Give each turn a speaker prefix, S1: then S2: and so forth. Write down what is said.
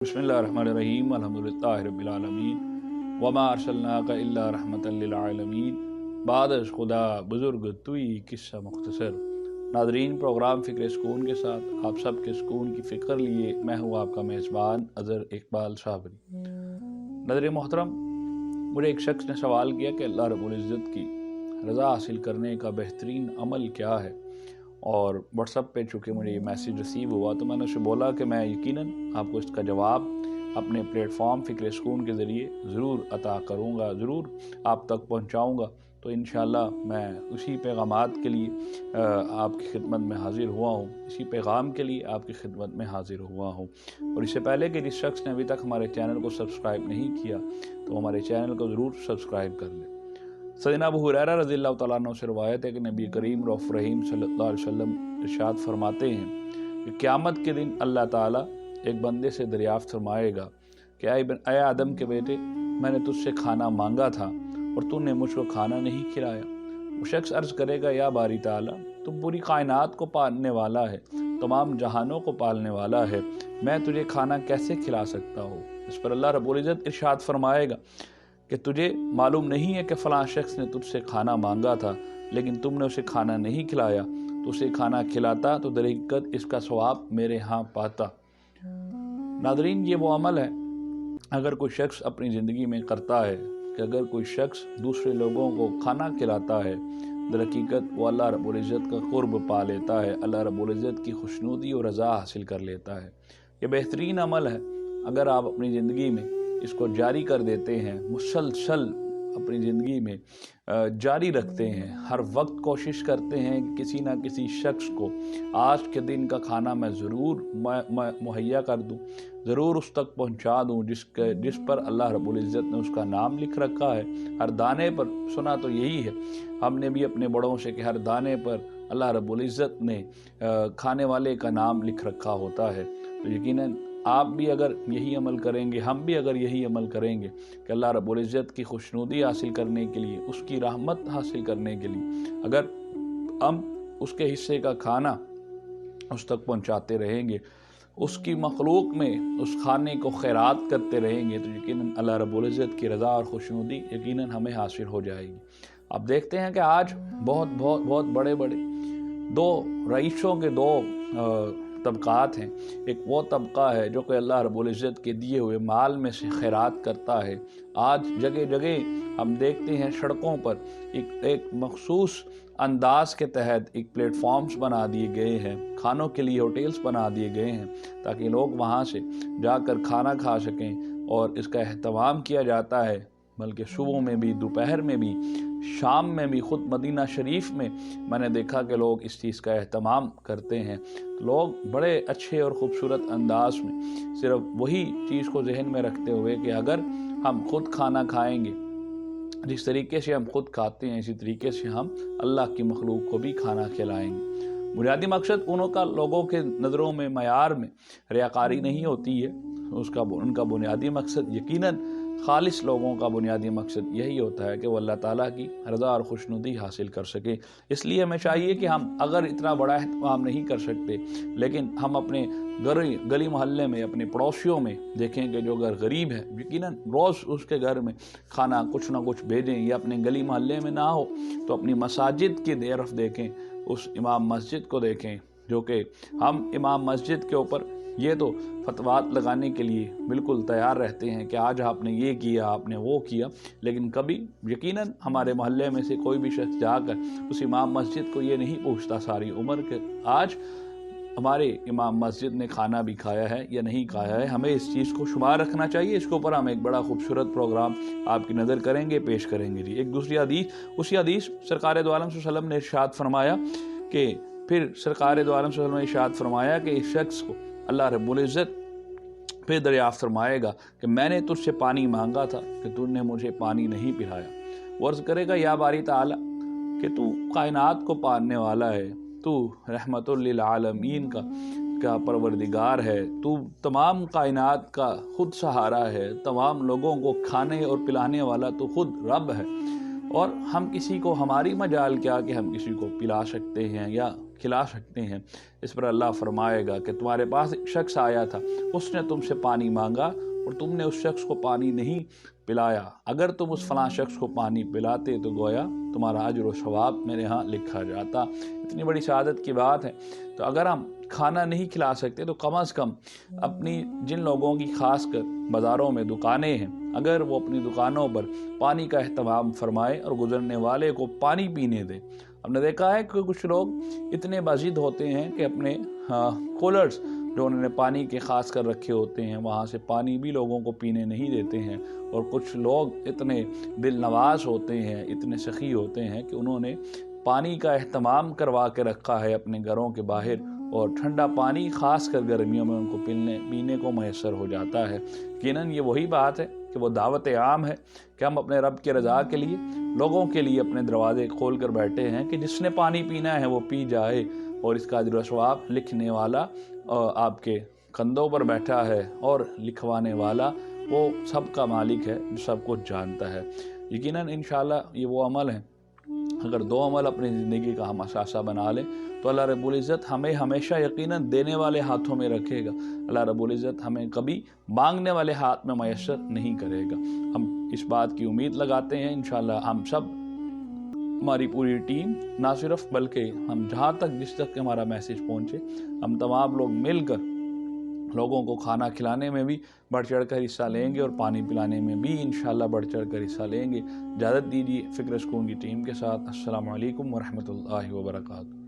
S1: बिस्मिल्लाहिर्रहमानिर्रहीम अल्हम्दुलिल्लाहि रब्बिल आलमीन वमा अरसलनाका इल्ला रहमतल लिल आलमीन बादश खुदा बुज़ुर्ग तुई किस्सा मुख्तसर। नाज़रीन, प्रोग्राम फ़िक्र सुकून के साथ आप सब के सुकून की फ़िक्र लिए मैं हूँ आपका मेज़बान अज़हर इकबाल साबरी। नाज़रीन मोहतरम, मुझे एक शख्स ने सवाल किया कि अल्लाह रब्बुल इज़्ज़त की रज़ा हासिल करने का बेहतरीन अमल क्या है, और व्हाट्सएप पे चूँकि मुझे ये मैसेज रिसीव हुआ तो मैंने उसे बोला कि मैं यकीनन आपको इसका जवाब अपने प्लेटफॉर्म फ़िक्र सुकून के ज़रिए ज़रूर अता करूँगा, ज़रूर आप तक पहुँचाऊँगा। तो इंशाअल्लाह मैं उसी पैगामात के लिए आपकी खिदमत में हाज़िर हुआ हूँ, इसी पैगाम के लिए आपकी खिदमत में हाज़िर हुआ हूँ। और इससे पहले कि जिस शख्स ने अभी तक हमारे चैनल को सब्सक्राइब नहीं किया तो हमारे चैनल को ज़रूर सब्सक्राइब कर लें। सैयदना अबू हुरैरा रज़ियल्लाहु तआला अन्हु से रवायत है कि नबी करीम रऊफ़ रहीम सल्लल्लाहु अलैहि वसल्लम इरशाद फरमाते हैं कि क़यामत के दिन अल्लाह ताला एक बंदे से दरियाफ़्त फरमाएगा कि ऐ आदम के बेटे, मैंने तुझसे खाना मांगा था और तूने मुझको खाना नहीं खिलाया। वो शख्स अर्ज़ करेगा, या बारी ताला, तू पूरी कायनात को पालने वाला है, तमाम जहानों को पालने वाला है, मैं तुझे खाना कैसे खिला सकता हूँ। इस पर अल्लाह रब्बुल इज़्ज़त इरशाद फरमाएगा कि तुझे मालूम नहीं है कि फ़लाँ शख्स ने तुझसे खाना मांगा था लेकिन तुमने उसे खाना नहीं खिलाया, तो उसे खाना खिलाता तो दर हकीकत इसका सवाब मेरे यहाँ पाता। नाज़रीन, ये वो अमल है अगर कोई शख्स अपनी ज़िंदगी में करता है कि अगर कोई शख्स दूसरे लोगों को खाना खिलाता है, दर हकीकत वो अल्लाह रब्बुल इज़्ज़त का क़ुर्ब पा लेता है, अल्लाह रब्बुल इज़्ज़त की खुशनुदी और रज़ा हासिल कर लेता है। ये बेहतरीन अमल है। अगर आप अपनी ज़िंदगी में इसको जारी कर देते हैं, मुसलसल अपनी ज़िंदगी में जारी रखते हैं, हर वक्त कोशिश करते हैं कि किसी ना किसी शख्स को आज के दिन का खाना मैं ज़रूर मुहैया कर दूं, ज़रूर उस तक पहुंचा दूं जिस पर अल्लाह रब्बुल इज़्ज़त ने उसका नाम लिख रखा है। हर दाने पर, सुना तो यही है हमने भी अपने बड़ों से कि हर दाने पर अल्लाह रब्बुल इज़्ज़त ने खाने वाले का नाम लिख रखा होता है। तो यकीनन आप भी अगर यही अमल करेंगे, हम भी अगर यही अमल करेंगे कि अल्लाह रब्बुल इज़्ज़त की खुशनुदी हासिल करने के लिए, उसकी रहमत हासिल करने के लिए अगर हम उसके हिस्से का खाना उस तक पहुंचाते रहेंगे, उसकी मखलूक में उस खाने को खैरात करते रहेंगे, तो यकीनन अल्लाह रब्बुल इज़्ज़त की रज़ा और खुशनुदी यकीनन हमें हासिल हो जाएगी। अब देखते हैं कि आज बहुत बड़े बड़े दो रईसों के दो तबक़ात हैं। एक वो तबका है जो कि अल्लाह रब्बुल इज़्ज़त के दिए हुए माल में से खैरात करता है। आज जगह जगह हम देखते हैं सड़कों पर एक मखसूस अंदाज के तहत एक प्लेटफॉर्म्स बना दिए गए हैं, खानों के लिए होटल्स बना दिए गए हैं ताकि लोग वहाँ से जाकर खाना खा सकें, और इसका एहतमाम किया जाता है बल्कि सुबह में भी, दोपहर में भी, शाम में भी। ख़ुद मदीना शरीफ में मैंने देखा कि लोग इस चीज़ का एहतमाम करते हैं। तो लोग बड़े अच्छे और ख़ूबसूरत अंदाज में सिर्फ वही चीज़ को जहन में रखते हुए कि अगर हम खुद खाना खाएंगे, जिस तरीके से हम खुद खाते हैं इसी तरीके से हम अल्लाह की मखलूक को भी खाना खिलाएंगे। बुनियादी मकसद उनका लोगों के नज़रों में, मयार में रियाकारी नहीं होती है, उनका बुनियादी मकसद यकीनन खालिस लोगों का बुनियादी मकसद यही होता है कि वो अल्लाह ताला की रज़ा और खुशनुदी हासिल कर सके। इसलिए हमें चाहिए कि हम अगर इतना बड़ा एहतमाम नहीं कर सकते, लेकिन हम अपने गली मोहल्ले में, अपने पड़ोसियों में देखें कि जो घर गरीब है, यकीनन रोज़ उसके घर में खाना कुछ ना कुछ भेजें, या अपने गली मोहल्ले में ना हो तो अपनी मसाजिद की तरफ देखें, उस इमाम मस्जिद को देखें जो कि हम इमाम मस्जिद के ऊपर ये तो फतवात लगाने के लिए बिल्कुल तैयार रहते हैं कि आज आपने ये किया, आपने वो किया, लेकिन कभी यकीनन हमारे मोहल्ले में से कोई भी शख्स जाकर उस इमाम मस्जिद को ये नहीं पूछता सारी उम्र के आज हमारे इमाम मस्जिद ने खाना भी खाया है या नहीं खाया है। हमें इस चीज़ को शुमार रखना चाहिए। इसके ऊपर हम एक बड़ा खूबसूरत प्रोग्राम आपकी नज़र करेंगे, पेश करेंगे जी। एक दूसरी हदीस, उसी हदीस सरकार दो आलम सल्लल्लाहु अलैहि वसल्लम ने इरशाद फरमाया कि फिर सरकार दो आलम सल्लल्लाहु अलैहि वसल्लम ने इरशाद फरमाया कि इस शख्स को अल्लाह रब्बुल इज़्ज़त फिर दरियाफ़्त फरमाएगा कि मैंने तुझसे पानी मांगा था कि तूने मुझे पानी नहीं पिलाया। वो अर्ज़ करेगा, या बारी ताला, कि तू कायनात को पालने वाला है, तू रहमतुल लिल आलमीन का परवरदिगार है, तू तमाम कायनात का खुद सहारा है, तमाम लोगों को खाने और पिलाने वाला तो खुद रब है, और हम किसी को, हमारी मजाल क्या कि हम किसी को पिला सकते हैं या کھلا سکتے ہیں۔ اس پر اللہ فرمائے گا کہ تمہارے پاس ایک شخص آیا تھا، اس نے تم سے پانی مانگا اور تم نے اس شخص کو پانی نہیں پلایا، اگر تم اس فلاں شخص کو پانی پلاتے تو گویا تمہارا اجر و ثواب میرے ہاں لکھا جاتا۔ اتنی بڑی سعادت کی بات ہے۔ تو اگر ہم کھانا نہیں کھلا سکتے تو کم از کم اپنی جن لوگوں کی خاص کر بازاروں میں دکانیں ہیں، اگر وہ اپنی دکانوں پر پانی کا اہتمام فرمائے اور گزرنے والے کو پانی پینے دے۔ ہم نے دیکھا ہے کہ کچھ لوگ اتنے باضد ہوتے ہیں کہ اپنے کولرز جو انہوں نے پانی کے خاص کر رکھے ہوتے ہیں وہاں سے پانی بھی لوگوں کو پینے نہیں دیتے ہیں، اور کچھ لوگ اتنے دل نواز ہوتے ہیں، اتنے سخی ہوتے ہیں کہ انہوں نے پانی کا اہتمام کروا کے رکھا ہے اپنے گھروں کے باہر، اور ٹھنڈا پانی خاص کر گرمیوں میں ان کو پینے کو میسر ہو جاتا ہے۔ یقیناً یہ وہی بات ہے کہ وہ دعوت عام ہے کہ ہم اپنے رب کی رضا کے لیے لوگوں کے لیے اپنے دروازے کھول کر بیٹھے ہیں کہ جس نے پانی پینا ہے وہ پی جائے، اور اس کا اجر و ثواب لکھنے والا آپ کے کندھوں پر بیٹھا ہے، اور لکھوانے والا وہ سب کا مالک ہے جو سب کچھ جانتا ہے۔ یقیناً انشاءاللہ یہ وہ عمل ہے، اگر دو عمل اپنی زندگی کا ہم اثاثہ بنا لیں تو اللہ رب العزت ہمیں ہمیشہ یقیناً دینے والے ہاتھوں میں رکھے گا۔ اللہ رب العزت ہمیں کبھی مانگنے والے ہاتھ میں میسر نہیں کرے گا۔ ہم اس بات کی امید لگاتے ہیں انشاءاللہ ہم سب، ہماری پوری ٹیم، نہ صرف بلکہ ہم جہاں تک جس تک ہمارا میسیج پہنچے، ہم تمام لوگ مل کر لوگوں کو کھانا کھلانے میں بھی بڑھ چڑھ کر حصہ لیں گے، اور پانی پلانے میں بھی انشاءاللہ بڑھ چڑھ کر حصہ لیں گے۔ اجازت دیجیے فکر سکون کی ٹیم کے ساتھ۔ السلام علیکم ورحمۃ اللہ وبرکاتہ۔